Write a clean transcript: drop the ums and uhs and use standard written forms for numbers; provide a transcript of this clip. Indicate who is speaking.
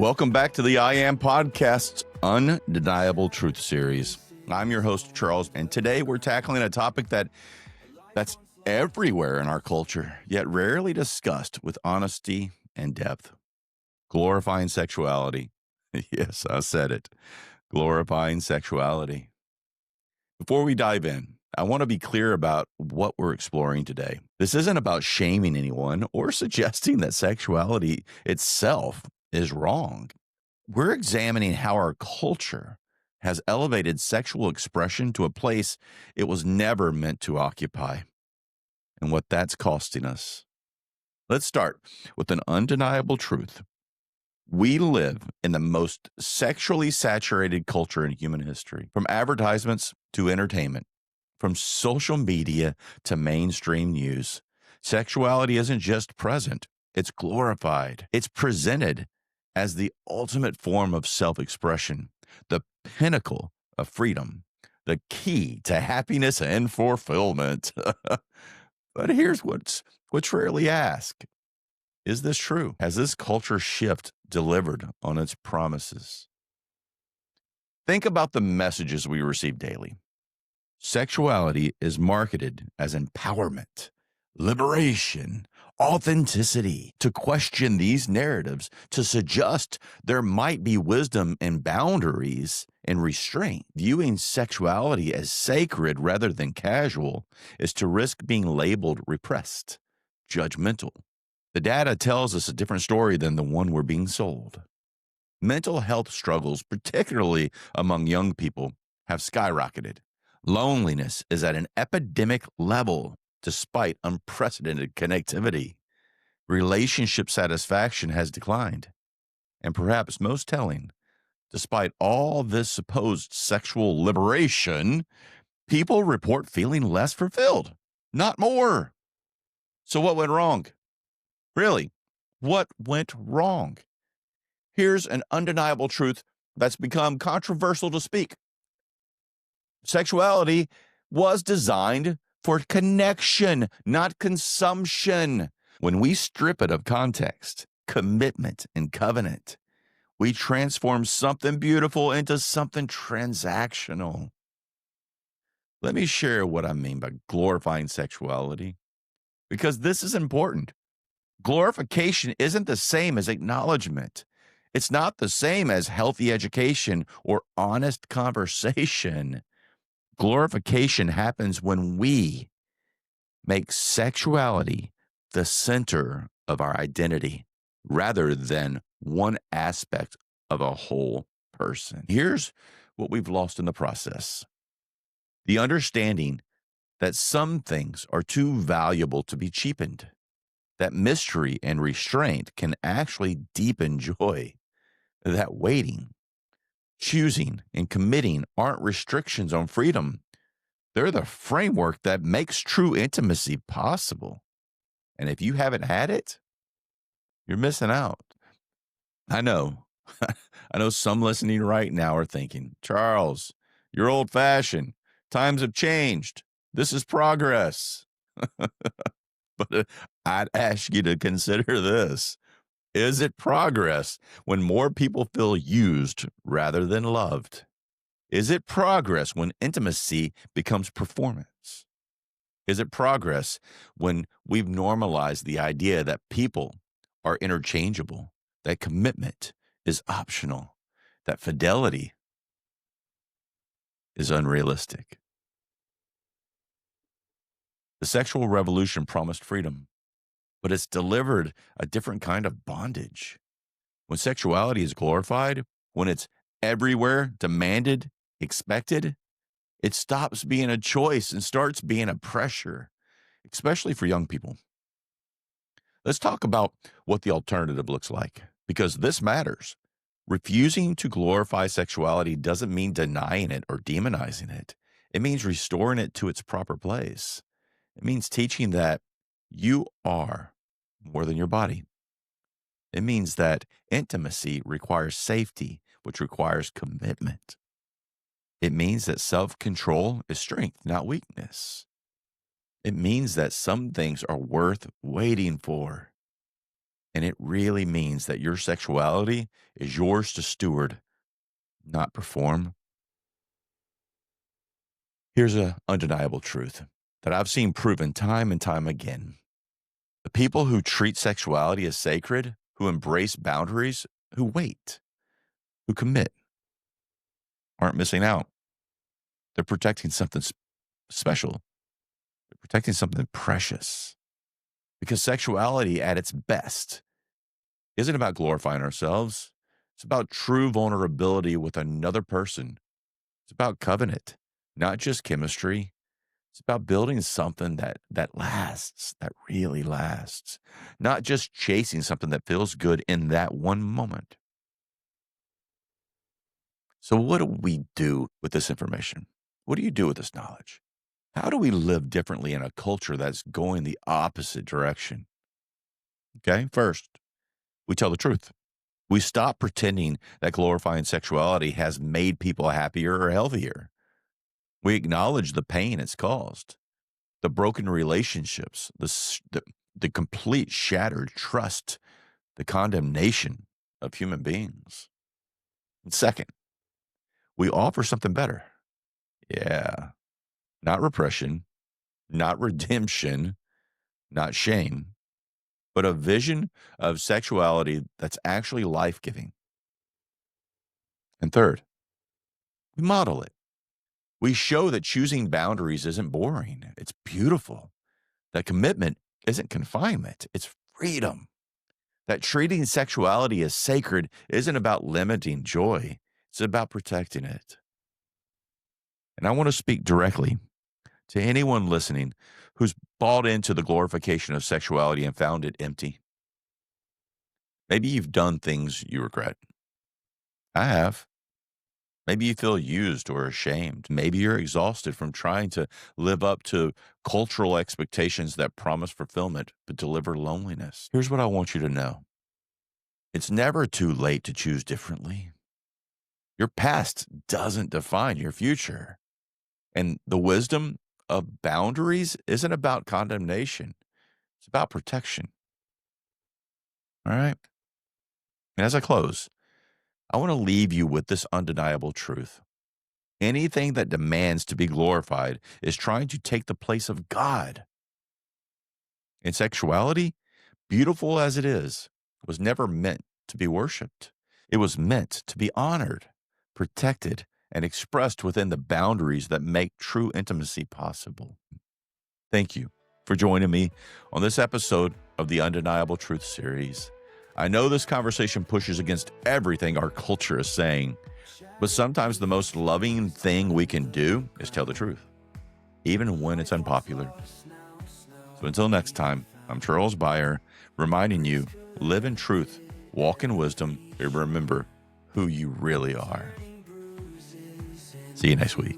Speaker 1: Welcome back to the I Am Podcast's Undeniable Truth Series. I'm your host, Charles, and today we're tackling a topic that's everywhere in our culture, yet rarely discussed with honesty and depth. Glorifying sexuality. Yes, I said it. Glorifying sexuality. Before we dive in, I want to be clear about what we're exploring today. This isn't about shaming anyone or suggesting that sexuality itself is wrong. We're examining how our culture has elevated sexual expression to a place it was never meant to occupy, and what that's costing us. Let's start with an undeniable truth. We live in the most sexually saturated culture in human history, from advertisements to entertainment, from social media to mainstream news. Sexuality isn't just present, it's glorified. It's presented as the ultimate form of self-expression, the pinnacle of freedom, the key to happiness and fulfillment. But here's what's rarely asked. Is this true? Has this culture shift delivered on its promises? Think about the messages we receive daily. Sexuality is marketed as empowerment, liberation, authenticity. To question these narratives, to suggest there might be wisdom and boundaries and restraint. Viewing sexuality as sacred rather than casual is to risk being labeled repressed, judgmental. The data tells us a different story than the one we're being sold. Mental health struggles, particularly among young people, have skyrocketed. Loneliness is at an epidemic level despite unprecedented connectivity. Relationship satisfaction has declined. And perhaps most telling, despite all this supposed sexual liberation, people report feeling less fulfilled, not more. So what went wrong? Really, what went wrong? Here's an undeniable truth that's become controversial to speak. Sexuality was designed for connection, not consumption. When we strip it of context, commitment, and covenant, we transform something beautiful into something transactional. Let me share what I mean by glorifying sexuality, because this is important. Glorification isn't the same as acknowledgement. It's not the same as healthy education or honest conversation. Glorification happens when we make sexuality the center of our identity rather than one aspect of a whole person. Here's what we've lost in the process: the understanding that some things are too valuable to be cheapened, that mystery and restraint can actually deepen joy, that waiting, choosing, and committing aren't restrictions on freedom. They're the framework that makes true intimacy possible. And if you haven't had it, you're missing out. I know. I know some listening right now are thinking, Charles, you're old fashioned. Times have changed. This is progress. But I'd ask you to consider this. Is it progress when more people feel used rather than loved? Is it progress when intimacy becomes performance? Is it progress when we've normalized the idea that people are interchangeable, that commitment is optional, that fidelity is unrealistic? The sexual revolution promised freedom, but it's delivered a different kind of bondage. When sexuality is glorified, when it's everywhere, demanded, expected, it stops being a choice and starts being a pressure, especially for young people. Let's talk about what the alternative looks like, because this matters. Refusing to glorify sexuality doesn't mean denying it or demonizing it. It means restoring it to its proper place. It means teaching that you are more than your body. It means that intimacy requires safety, which requires commitment. It means that self-control is strength, not weakness. It means that some things are worth waiting for. And it really means that your sexuality is yours to steward, not perform. Here's an undeniable truth that I've seen proven time and time again. The people who treat sexuality as sacred, who embrace boundaries, who wait, who commit, aren't missing out. They're protecting something special. They're protecting something precious. Because sexuality at its best isn't about glorifying ourselves. It's about true vulnerability with another person. It's about covenant, not just chemistry. It's about building something that lasts, that really lasts, not just chasing something that feels good in that one moment. So what do we do with this information? What do you do with this knowledge? How do we live differently in a culture that's going the opposite direction? Okay, first, we tell the truth. We stop pretending that glorifying sexuality has made people happier or healthier. We acknowledge the pain it's caused, the broken relationships, the complete shattered trust, the condemnation of human beings. And second, we offer something better. Yeah, not repression, not redemption, not shame, but a vision of sexuality that's actually life-giving. And third, we model it. We show that choosing boundaries isn't boring. It's beautiful. That commitment isn't confinement. It's freedom. That treating sexuality as sacred isn't about limiting joy. It's about protecting it. And I want to speak directly to anyone listening who's bought into the glorification of sexuality and found it empty. Maybe you've done things you regret. I have. Maybe you feel used or ashamed. Maybe you're exhausted from trying to live up to cultural expectations that promise fulfillment but deliver loneliness. Here's what I want you to know. It's never too late to choose differently. Your past doesn't define your future. And the wisdom of boundaries isn't about condemnation. It's about protection. All right. And as I close, I want to leave you with this undeniable truth. Anything that demands to be glorified is trying to take the place of God. And sexuality, beautiful as it is, was never meant to be worshiped. It was meant to be honored, protected, and expressed within the boundaries that make true intimacy possible. Thank you for joining me on this episode of the Undeniable Truth series. I know this conversation pushes against everything our culture is saying, but sometimes the most loving thing we can do is tell the truth, even when it's unpopular. So until next time, I'm Charles Beyer, reminding you, live in truth, walk in wisdom, and remember who you really are. See you next week.